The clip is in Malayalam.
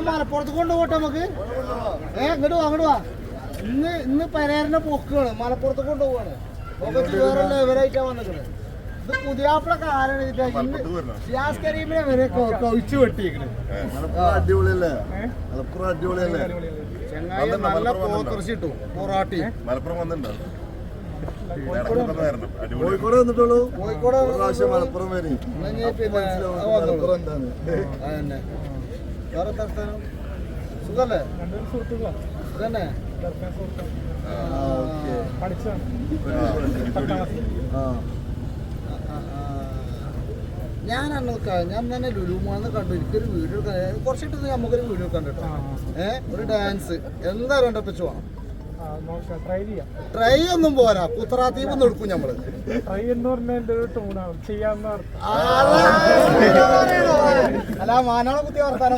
മലപ്പുറത്ത് കൊണ്ടുപോട്ടെ നമുക്ക്. അങ്ങോട്ട് വാ. ഇന്ന് പെരേരന്റെ പോക്കാണ്. മലപ്പുറത്ത് കൊണ്ടുപോവാണ്. വേറെ ലെവലായിട്ടാ വന്നിക്കണത്. ഇത് പുതിയാപ്പിള കാലാണ്. ഷിയാസ് കരീമിനെ വരെ കവിച്ചു വെട്ടിയേക്കണ്. അടിപൊളിയല്ലേ? മലപ്പുറം അടിപൊളിയല്ലേ? ചെങ്ങായി നല്ല പോത്തിറച്ചി കിട്ടും. പൊറാട്ടി മലപ്പുറം വന്നിട്ടുണ്ടോ? കോഴിക്കോട് വന്നിട്ടുള്ളൂ. കോഴിക്കോട് പ്രാവശ്യം മലപ്പുറം വരെ മലപ്പുറം എന്താണ് അതന്നെ. വേറെ തർത്താനം സുഖല്ലേ? സുഖന്നെ. ഞാൻ തന്നെ ലുലുമാന്ന് കണ്ടു. എനിക്കൊരു വീഡിയോ കുറച്ചിട്ട് നമുക്കൊരു വീഡിയോ കണ്ടിട്ടോ. ഒരു ഡാൻസ് എന്താ രണ്ടപ്പിച്ച് വേണം. ട്രൈ ഒന്നും പോരാ. കുത്തറാത്തീപ് എടുക്കും നമ്മള്. അല്ല മാനാളെ കുത്തി വർത്താനം.